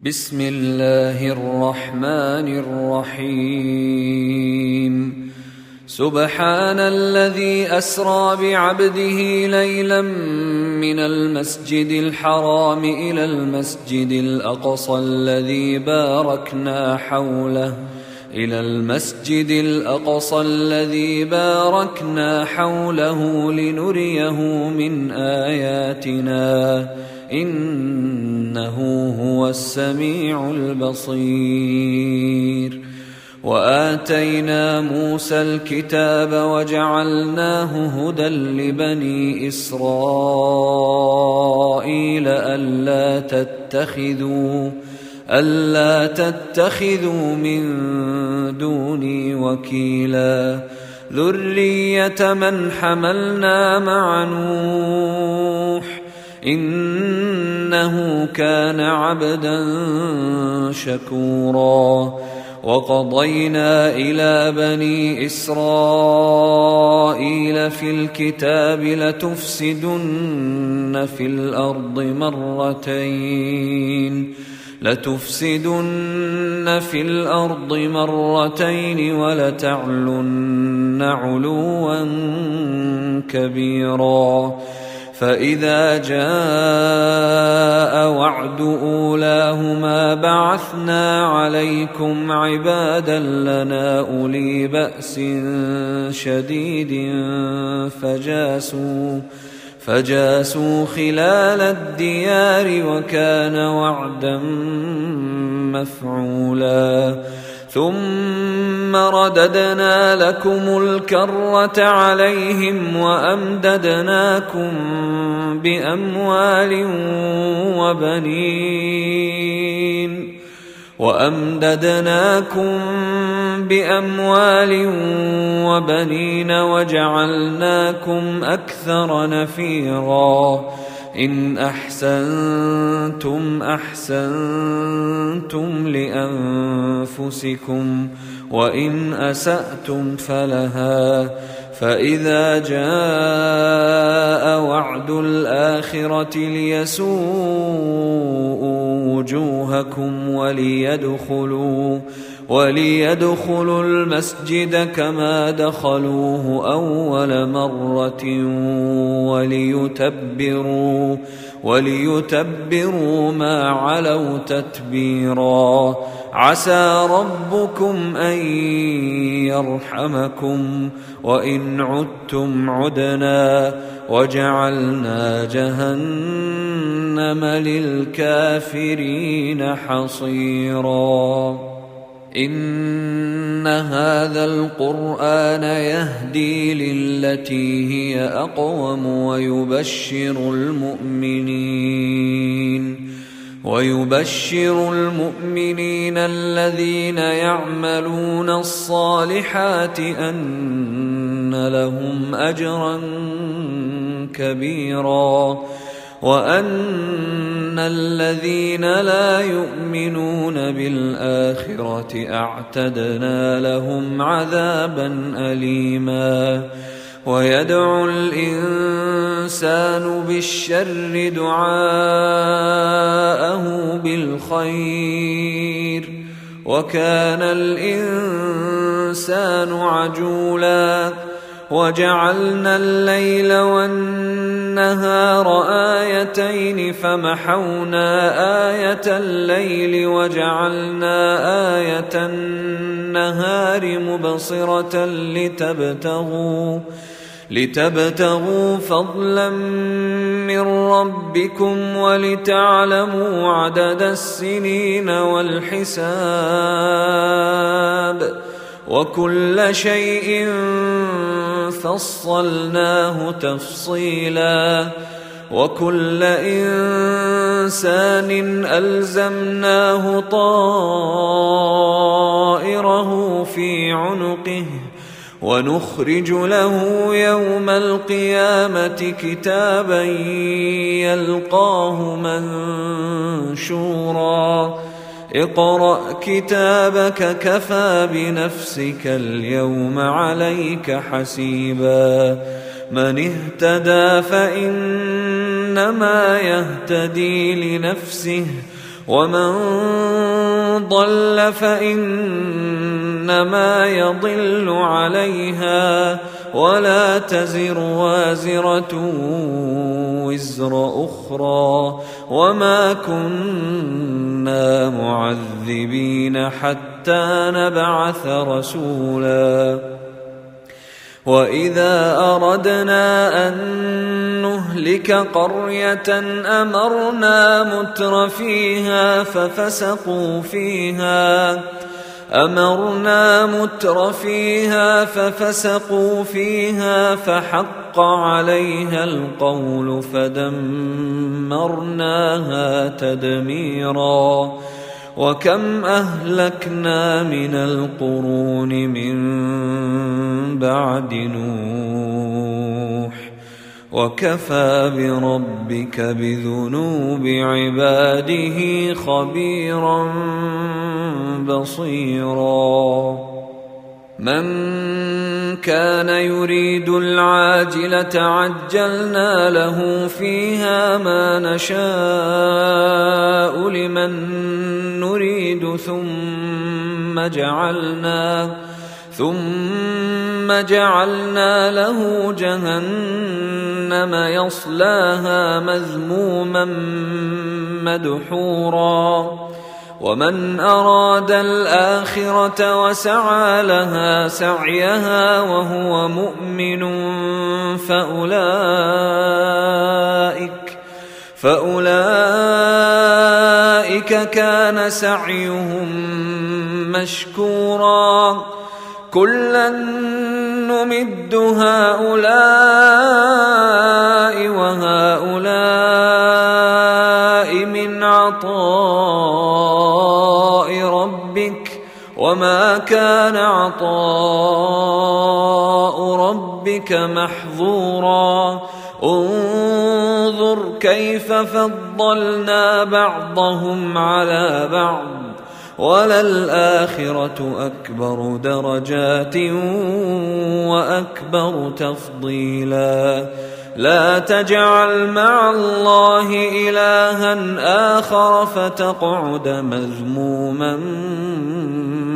بسم الله الرحمن الرحيم. سبحان الذي أسرى بعبده ليلا من المسجد الحرام إلى المسجد الأقصى الذي باركنا حوله لنريه من آياتنا إنه هو السميع البصير. وآتينا موسى الكتاب وجعلناه هدى لبني إسرائيل ألا تتخذوا من دوني وكيلا ذرية من حملنا مع نوح إنه كان عبدا شكورا. وقضينا إلى بني إسرائيل في الكتاب لتفسدن في الأرض مرتين ولتعلن علوا كبيرا. فإذا جاء وعد أولاهما بعثنا عليكم عبادا لنا أولي بأس شديد فجاسوا خلال الديار وكان وعدا مفعولا. ثم رددنا لكم الكرة عليهم وأمددناكم بأموال وبنين وجعلناكم أكثر نفيرا. إن أحسنتم أحسنتم لأنفسكم وإن أسأتم فلها. فإذا جاء وعد الآخرة ليسوءوا وجوهكم وليدخلوا المسجد كما دخلوه أول مرة وليتبروا ما علوا تتبيرا. عسى ربكم أن يرحمكم وإن عدتم عدنا وجعلنا جهنم للكافرين حصيرا. إن هذا القرآن يهدي للتي هي أقوم ويبشر المؤمنين الذين يعملون الصالحات أن لهم أجرا كبيرا وأن الذين لا يؤمنون بالآخرة أعتدنا لهم عذابا أليما. ويدعو الإنسان بالشر دعاءه بالخير وكان الإنسان عجولا. وجعلنا الليل والنهار آيتين فمحونا آية الليل وجعلنا آية النهار مبصرة لتبتغوا فضلا من ربكم ولتعلموا عدد السنين والحساب وكل شيء فصلناه تفصيلا. وكل إنسان ألزمناه طائره في عنقه ونخرج له يوم القيامة كتابا يلقاه منشورا. اقرأ كتابك كفى بنفسك اليوم عليك حسيبا. من اهتدى فإنما يهتدي لنفسه ومن ضل فإنما يضل عليها ولا تزر وازرة وزر أخرى وما كنا معذبين حتى نبعث رسولا وإذا أردنا أن نهلك قرية أمرنا متر فيها ففسقوا فيها فحق عليها القول فدمرناها تدميرا وكم أهلكنا من القرون من بعد نوح وكفى بربك بذنوب عباده خبيرا بصيرا من كان يريد العاجلة عجلنا له فيها ما نشاء لمن نريد ثم جعلنا له جهنم يصلاها مذموما مدحورا ومن أراد الآخرة وسعى لها سعيها وهو مؤمن فأولئك كان سعيهم مشكورا كلا نمد هؤلاء وهؤلاء من عطاء ربك وما كان عطاء ربك محظورا انظر كيف فضلنا بعضهم على بعض وللآخرة أكبر درجات وأكبر تفضيلا لا تجعل مع الله إلها آخر فتقعد مذموما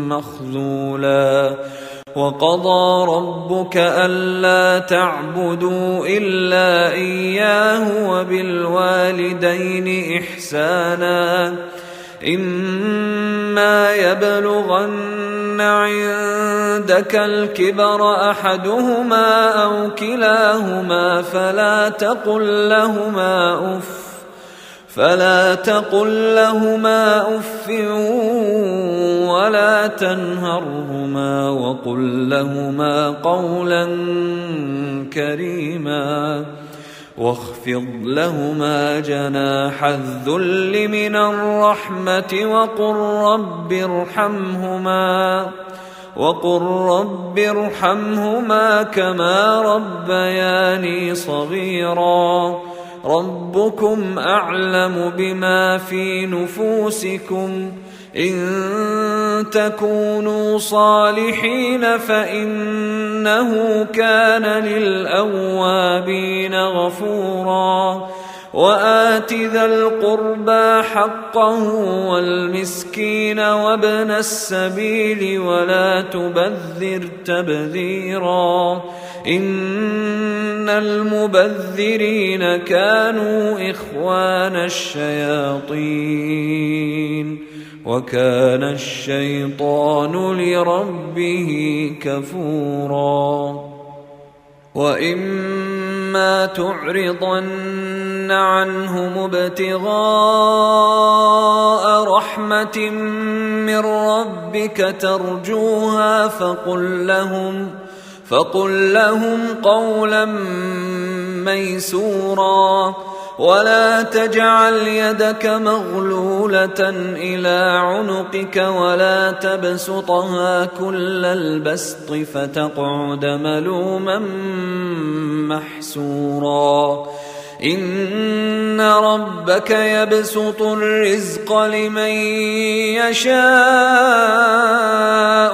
مخذولا وقضى ربك ألا تعبدوا إلا إياه وبالوالدين إحسانا إما يبلغن عندك الكبر أحدهما أو كلاهما فلا تقل لهما أف ولا تنهرهما وقل لهما قولا كريما واخفض لهما جناح الذل من الرحمة وقل رب ارحمهما كما ربياني صغيرا ربكم أعلم بما في نفوسكم إن تكونوا صالحين فإنه كان للأوابين غفورا وآت ذا القربى حقه والمسكين وابن السبيل ولا تبذر تبذيرا إن المبذرين كانوا إخوان الشياطين وكان الشيطان لربه كفورا وإما تعرضن عنهم ابتغاء رحمة من ربك ترجوها فقل لهم قولا ميسورا ولا تجعل يدك مغلولة إلى عنقك ولا تبسطها كل البسط فتقعد ملوما محسورا إن ربك يبسط الرزق لمن يشاء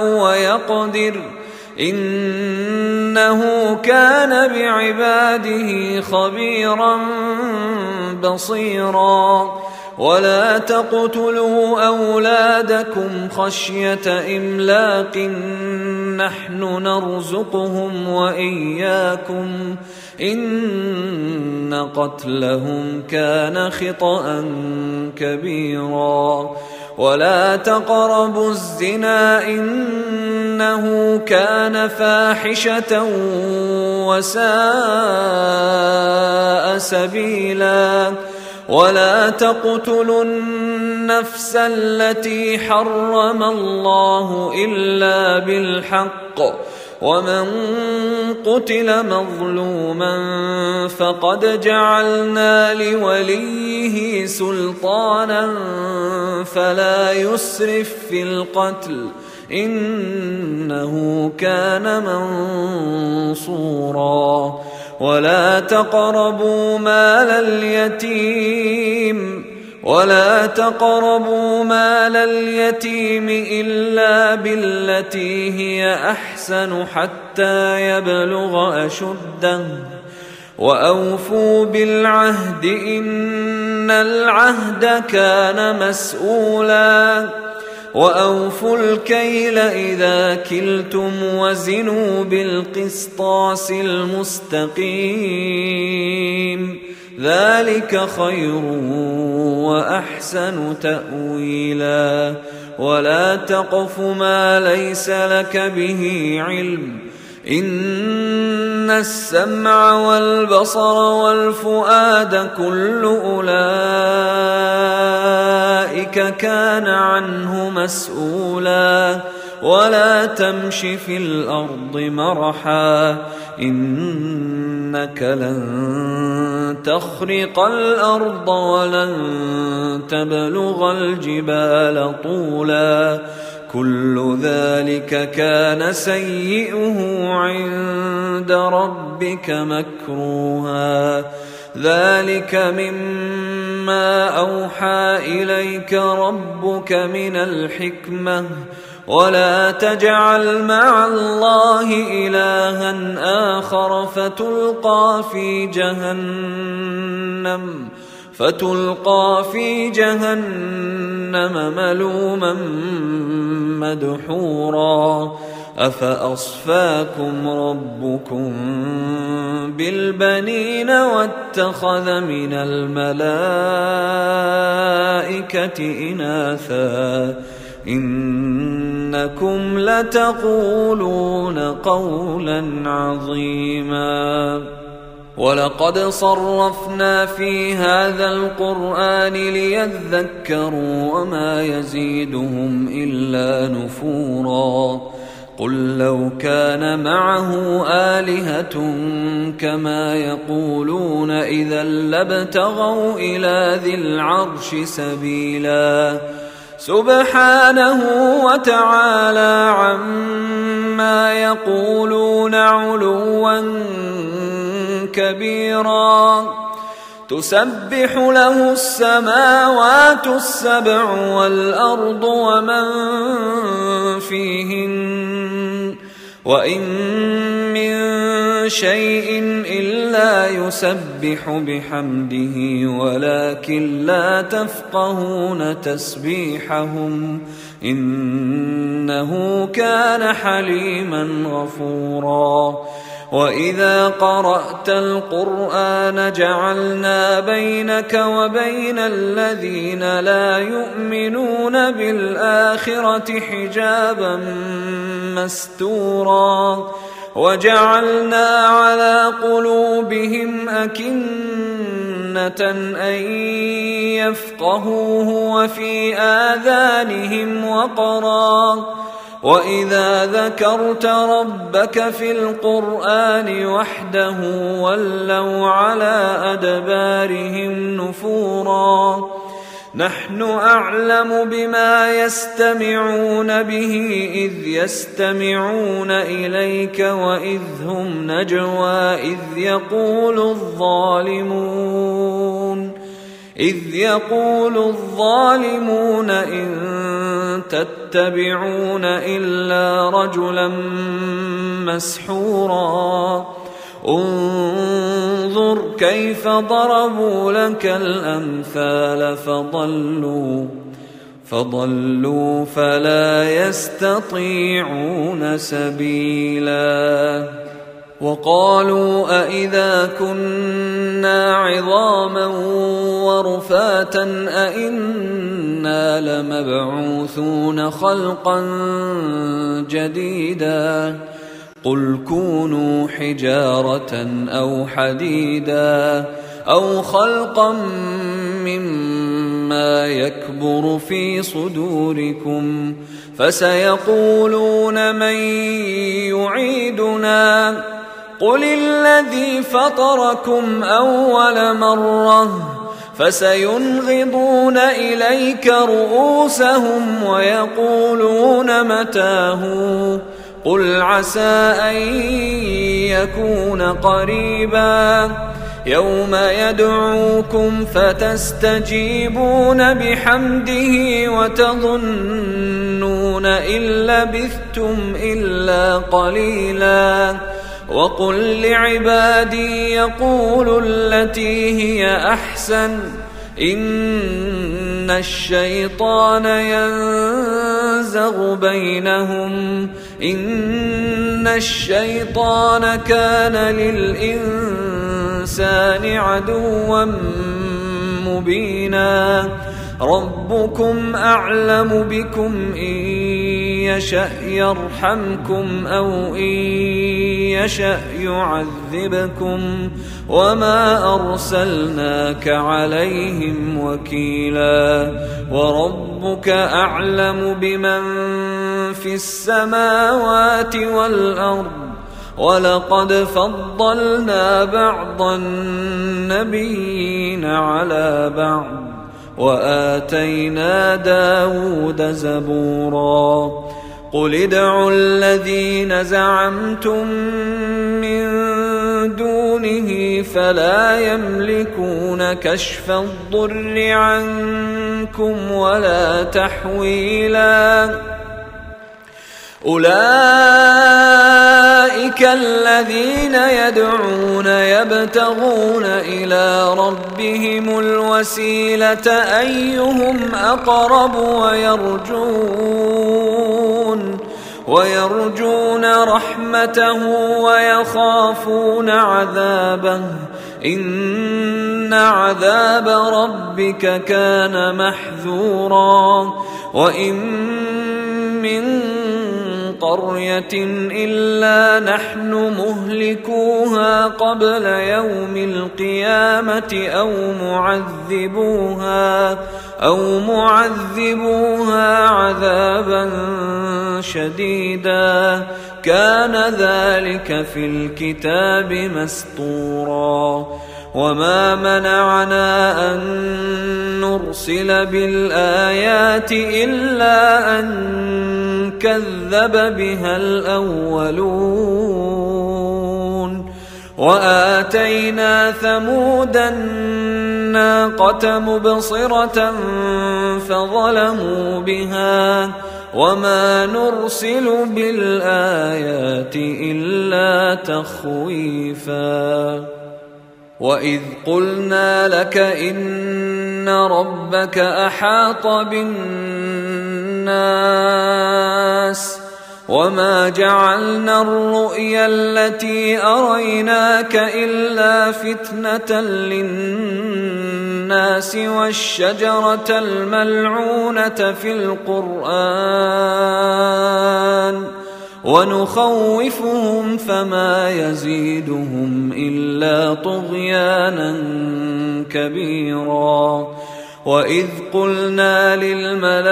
ويقدر إنه كان بعباده خبيرا بصيرا ولا تقتلوا أولادكم خشية إملاق نحن نرزقهم وإياكم إن قتلهم كان خطأ كبيرا ولا تقربوا الزنا إنه كان فاحشة وساء سبيلا ولا تقتلوا النفس التي حرم الله إلا بالحق ومن قتل مظلوما فقد جعلنا لوليه سلطانا فلا يسرف في القتل إنه كان منصورا ولا تقربوا مال اليتيم إلا بالتي هي أحسن حتى يبلغ أشده وأوفوا بالعهد إن العهد كان مسؤولا وأوفوا الكيل إذا كلتم وزنوا بالقسطاس المستقيم ذلك خير وأحسن تأويلا ولا تقف ما ليس لك به علم إن السمع والبصر والفؤاد كل أولئك كان عنه مسؤولا ولا تمش في الأرض مرحا إنك لن تخرق الأرض ولن تبلغ الجبال طولا كل ذلك كان سيئه عند ربك مكروها ذلك مما أوحى إليك ربك من الحكمة ولا تجعل مع الله إلها آخر فتلقى في جهنم ملوما مدحورا أفأصفاكم ربكم بالبنين واتخذ من الملائكة إناثا إنكم لتقولون قولا عظيما ولقد صرفنا في هذا القرآن ليذكروا وما يزيدهم إلا نفورا قل لو كان معه آلهة كما يقولون إذا لابتغوا إلى ذي العرش سبيلا سبحانه وتعالى عما يقولون علوا كبيرا تسبح له السماوات السبع والأرض ومن فيهن وإن من شيء إلا يسبح بحمده ولكن لا تفقهون تسبيحهم إنه كان حليما غفورا وإذا قرأت القرآن جعلنا بينك وبين الذين لا يؤمنون بالآخرة حجابا مستورا وجعلنا على قلوبهم أكنة أن يفقهوه وفي آذانهم وقرا وإذا ذكرت ربك في القرآن وحده ولوا على أدبارهم نفورا نحن أعلم بما يستمعون به إذ يستمعون إليك وإذ هم نجوى إذ يقول الظالمون إن تتبعون إلا رجلا مسحورا انظر كيف ضربوا لك الأمثال فضلوا فلا يستطيعون سبيلا. وقالوا أئذا كنا عظاما ورفاتا أئنا لمبعوثون خلقا جديدا قل كونوا حجارة أو حديدا أو خلقا مما يكبر في صدوركم فسيقولون من يعيدنا قل الذي فطركم أول مرة فسينغضون إليك رؤوسهم ويقولون متاه قل عسى أن يكون قريبا يوم يدعوكم فتستجيبون بحمده وتظنون إن لبثتم إلا قليلا. وقل لعبادي يقولوا التي هي أحسن إن الشيطان ينزغ بينهم إن الشيطان كان للإنسان عدوا مبينا ربكم أعلم بكم إن يشأ يرحمكم أو إن يشأ يعذبكم وما أرسلناك عليهم وكيلا وربك أعلم بمن في السماوات والأرض ولقد فضلنا بعض النبيين على بعض وآتينا داود زبورا قل ادعوا الذين زعمتم من دونه فلا يملكون كشف الضر عنكم ولا تحويلا أولئك الذين يدعون يبتغون إلى ربهم الوسيلة أيهم أقرب ويرجون رحمته ويخافون عذابه إن عذاب ربك كان محذورا وإن من قرية إلا نحن مهلكوها قبل يوم القيامة أو معذبوها عذابا شديدا كان ذلك في الكتاب مسطورا وما منعنا أن نرسل بالآيات إلا أن كذب بها الأولون وآتينا ثمود الناقة مبصرة فظلموا بها وما نرسل بالآيات إلا تخويفا وإذ قلنا لك إن ربك أحاط بالناس وما جعلنا الرؤيا التي أريناك إلا فتنة للناس والشجرة الملعونة في القرآن ونخوفهم فما يزيدهم إلا طغيانا كبيرا وإذ قلنا للملائكة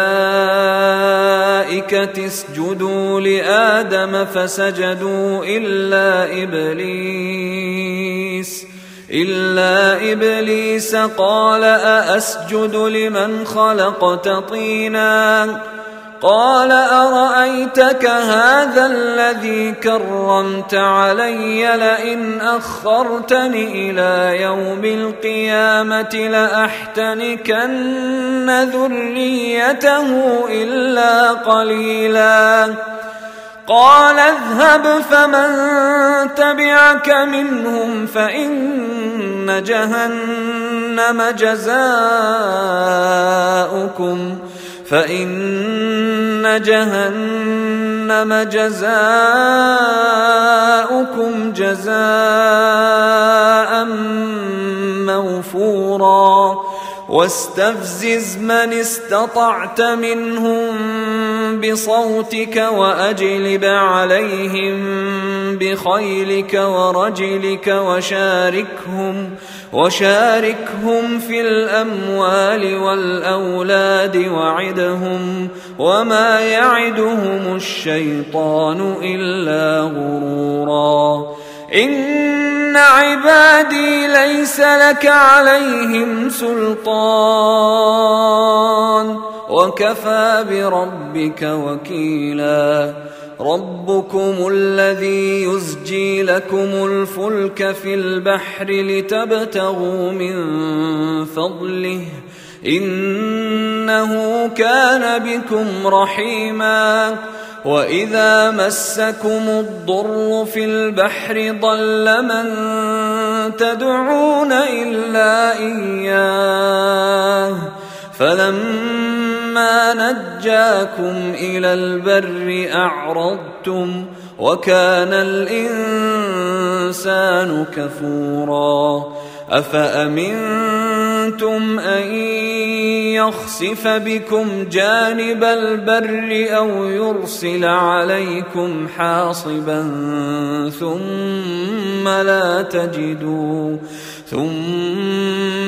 اسجدوا لآدم فسجدوا إلا إبليس قال أأسجد لمن خلقت طينا قال أرأيتك هذا الذي كرمت علي لئن أخرتني إلى يوم القيامة لأحتنكن ذريته إلا قليلا قال اذهب فمن تبعك منهم فإن جهنم جزاؤكم جزاء موفورا واستفزز من استطعت منهم بصوتك وأجلب عليهم بخيلك ورجلك وشاركهم في الأموال والأولاد وعدهم وما يعدهم الشيطان إلا غرورا إن عبادي ليس لك عليهم سلطان وكفى بربك وكيلا ربكم الذي يزجي لكم الفلك في البحر لتبتغوا من فضله إنه كان بكم رحيما وإذا مسكم الضر في البحر ضل من تدعون إلا إياه فلما نجاكم إلى البر أعرضتم وكان الإنسان كفورا أفأمنتم أن يخسف بكم جانب البر أو يرسل عليكم حاصبا ثم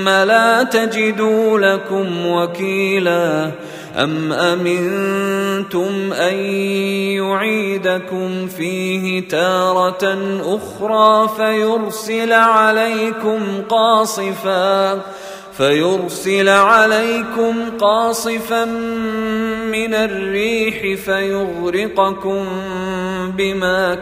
لا تجدوا لكم وكيلا أم أمنتم أن يعيدكم فيه تارة أخرى فيرسل عليكم قاصفا من الريح فيغرقكم بما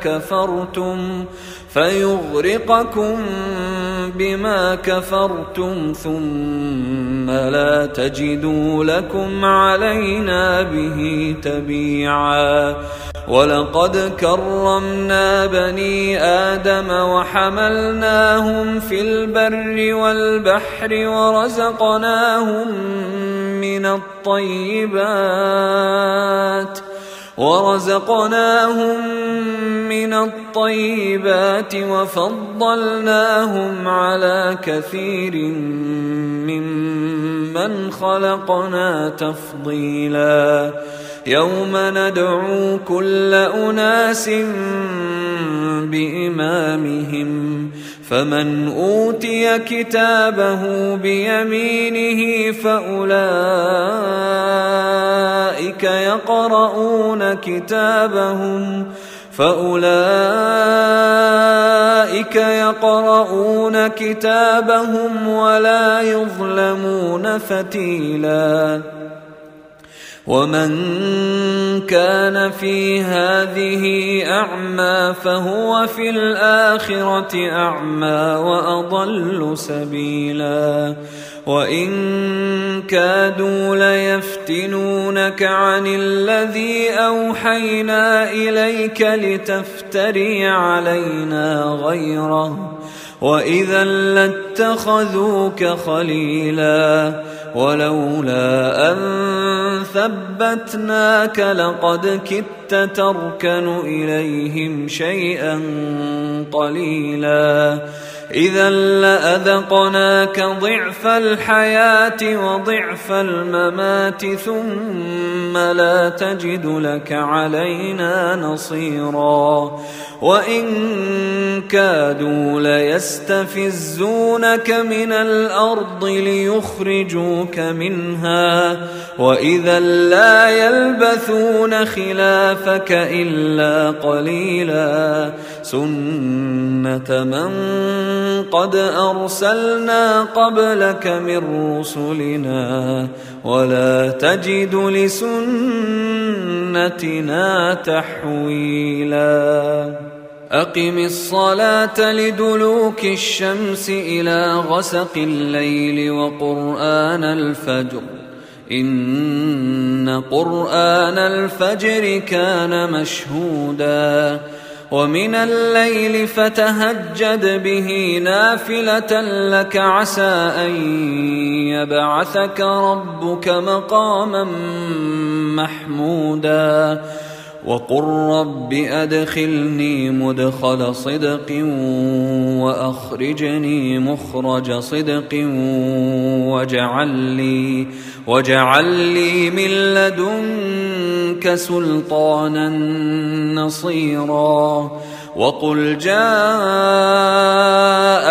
كفرتم ثم لا تجدوا لكم علينا به تبيعا ولقد كرمنا بني آدم وحملناهم في البر والبحر ورزقناهم من الطيبات وفضلناهم على كثير ممن خلقنا تفضيلا يوم ندعو كل أناس بإمامهم فمن أوتي كتابه بيمينه فأولئك يقرؤون كتابهم ولا يظلمون فتيلا ومن كان في هذه أعمى فهو في الآخرة أعمى وأضل سبيلا وإن كادوا ليفتنونك عن الذي أوحينا إليك لتفتري علينا غيره وإذا لاتخذوك خليلا ولولا أن ثبتناك لقد كدت تركن إليهم شيئا قليلا إذا لأذقناك ضعف الحياة وضعف الممات ثم لا تجد لك علينا نصيرا وإن كادوا ليستفزونك من الأرض ليخرجوك منها وإذا لا يلبثون خلافك إلا قليلا سنة من قد أرسلنا قبلك من رسلنا ولا تجد لسنتنا تحويلا أقم الصلاة لدلوك الشمس إلى غسق الليل وقرآن الفجر إن قرآن الفجر كان مشهودا ومن الليل فتهجد به نافلة لك عسى أن يبعثك ربك مقاما محمودا وقل رب أدخلني مدخل صدق وأخرجني مخرج صدق واجعل لي من لدنك سلطانا نصيرا وقل جاء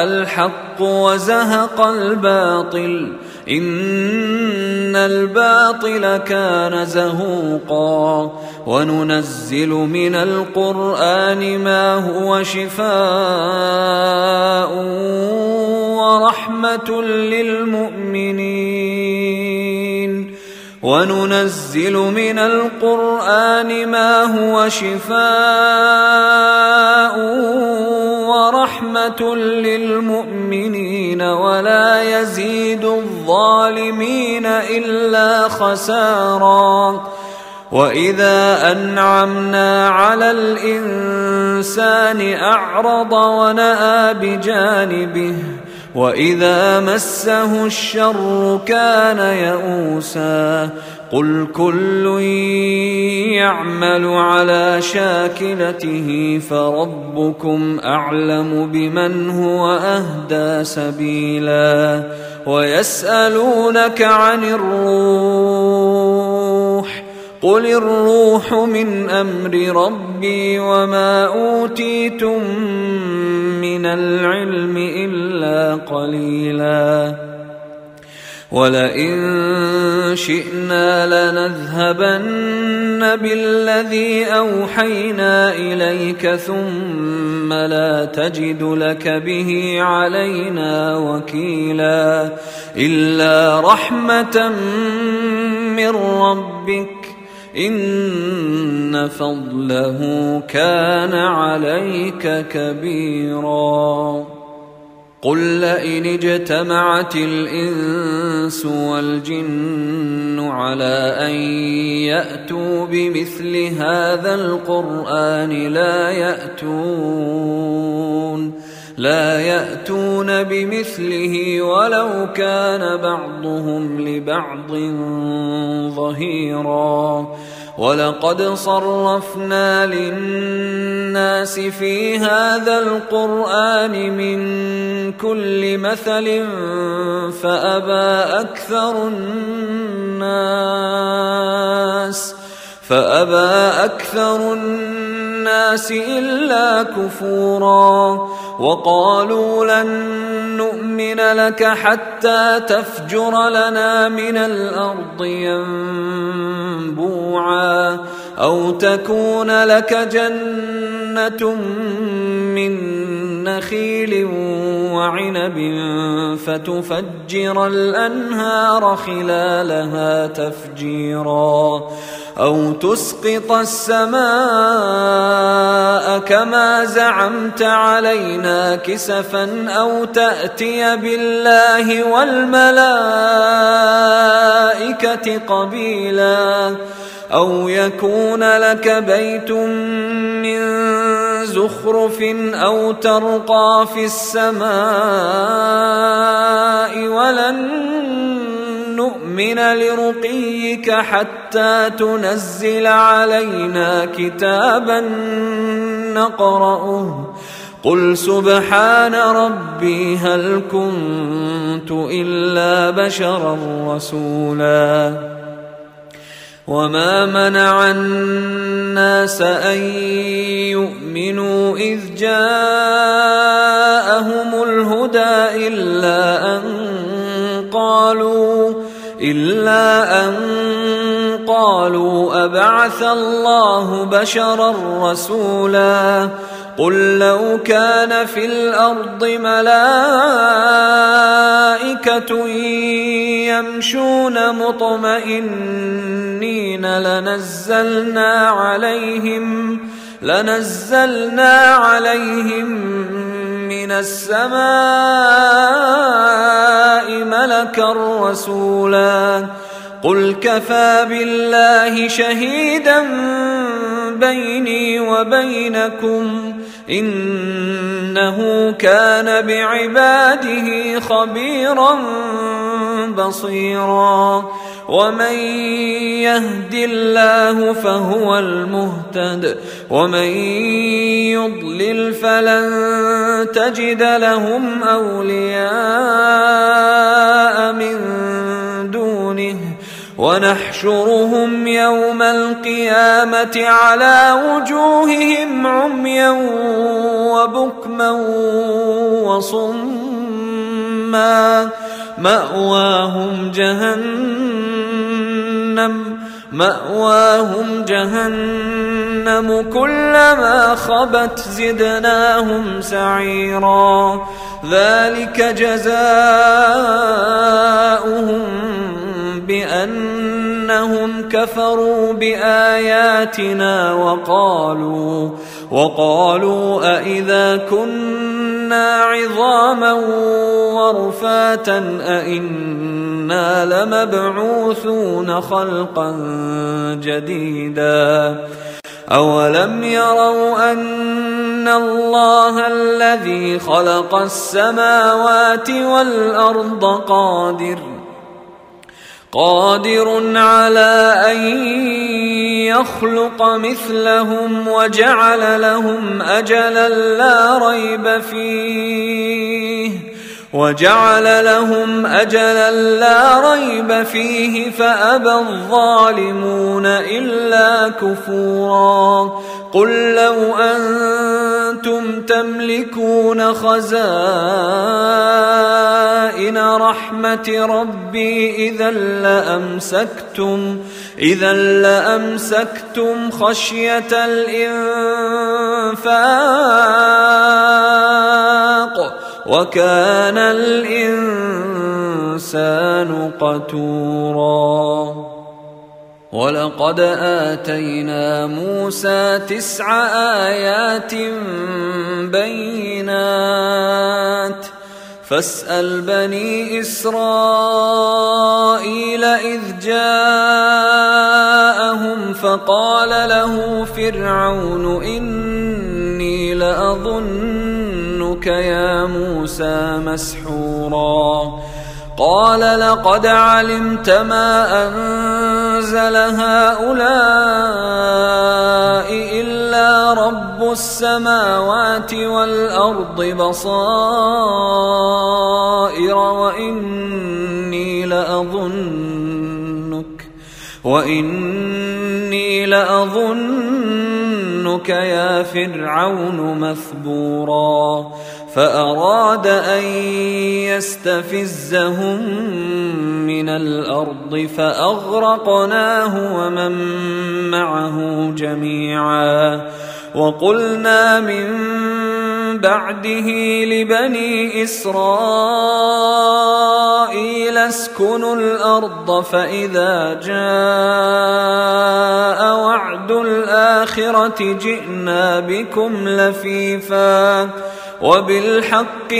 الحق وزهق الباطل إن الباطل كان زهوقا وننزل من القرآن ما هو شفاء ورحمة للمؤمنين وننزل من القرآن ما هو شفاء ورحمة للمؤمنين ولا يزيد الظالمين إلا خسارا وإذا أنعمنا على الإنسان أعرض ونأى بجانبه وإذا مسه الشر كان يئوسا قل كل يعمل على شاكلته فربكم أعلم بمن هو أهدى سبيلا ويسألونك عن الروح قل الروح من أمر ربي وما أوتيتم من العلم إلا قليلا ولئن شئنا لنذهبن بالذي أوحينا إليك ثم لا تجد لك به علينا وكيلا إلا رحمة من ربك إن فضله كان عليك كبيرا قل لئن اجتمعت الإنس والجن على أن يأتوا بمثل هذا القرآن لا يأتون بمثله ولو كان بعضهم لبعض ظهيرا ولقد صرفنا للناس في هذا القرآن من كل مثل فأبى أكثر الناس إلا كفورا وقالوا لن نؤمن لك حتى تفجر لنا من الأرض ينبوعا أو تكون لك جنة من نخيل وعنب فتفجر الأنهار خلالها تفجيرا أو تسقط السماء كما زعمت علينا كسفا أو تأتي بالله والملائكة قبيلا أو يكون لك بيت من زخرف أو ترقى في السماء ولن نؤمن لرقيك حتى تنزل علينا كتابا نقرأه قل سبحان ربي هل كنت إلا بشرا رسولا وما منع الناس أن يؤمنوا إذ جاءهم الهدى إلا أن قالوا أبعث الله بشرا رسولا قل لو كان في الأرض ملائكة يمشون مطمئنين لنزلنا عليهم من السماء ملكا رسولا قل كفى بالله شهيدا بيني وبينكم إنه كان بعباده خبيرا بصيرا ومن يهد الله فهو المهتد ومن يضلل فلن تجد لهم أولياء من دونه ونحشرهم يوم القيامة على وجوههم عميا وبكما وصما مأواهم جهنم كلما خبت زدناهم سعيرا ذلك جزاؤهم بأنهم كفروا بآياتنا وقالوا أإذا كنا عظاما ورفاتا أإنا لمبعوثون خلقا جديدا أولم يروا أن الله الذي خلق السماوات والأرض قادر على أن يخلق مثلهم وجعل لهم أجلا لا ريب فيه فأبى الظالمون إلا كفورا قل لو أنتم تملكون خزائن رحمة ربي إذا لأمسكتم خشية الإنفاق وكان الإنسان قتورا ولقد آتينا موسى 9 آيات بينات فاسأل بني إسرائيل إذ جاءهم فقال له فرعون إني لأظنك يا موسى مسحورا قال لقد علمت ما أنزل هؤلاء إلا رب السماوات والأرض بصائر وإني لأظنك يا فرعون مثبورا فأراد أن يستفزهم من الأرض فأغرقناه ومن معه جميعا وقلنا من بعده لبني إسرائيل اسكنوا الأرض فإذا جاء وعد الآخرة جئنا بكم لفيفا وبالحق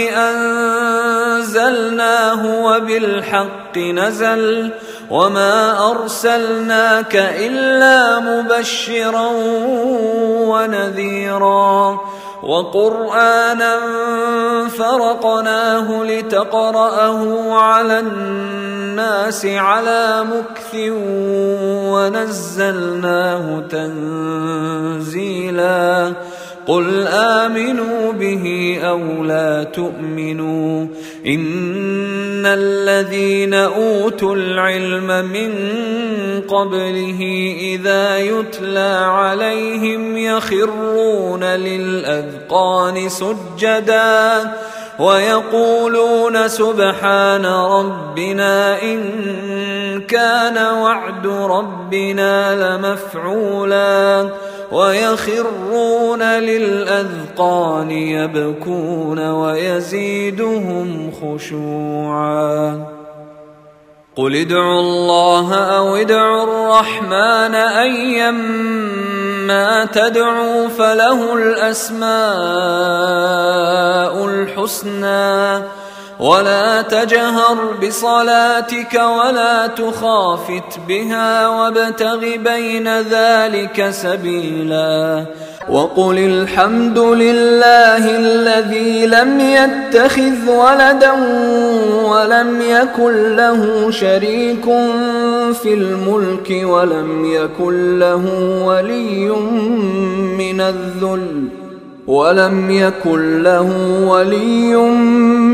أنزلناه وبالحق نزل وما أرسلناك إلا مبشرا ونذيرا وقرآنا فرقناه لتقرأه على الناس على مكث ونزلناه تنزيلا قل آمنوا به أو لا تؤمنوا إن الذين أوتوا العلم من قبله إذا يتلى عليهم يخرون للأذقان سجدا ويقولون سبحان ربنا إن كان وعد ربنا لمفعولا ويخرون للأذقان يبكون ويزيدهم خشوعا قل ادعوا الله أو ادعوا الرحمن أيما تدعوا فله الأسماء الحسنى ولا تجهر بصلاتك ولا تخافت بها وابتغ بين ذلك سبيلا وقل الحمد لله الذي لم يتخذ ولدا ولم يكن له شريك في الملك ولم يكن له ولي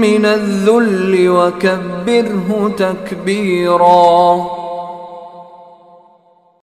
من الذل وكبره تكبيرا.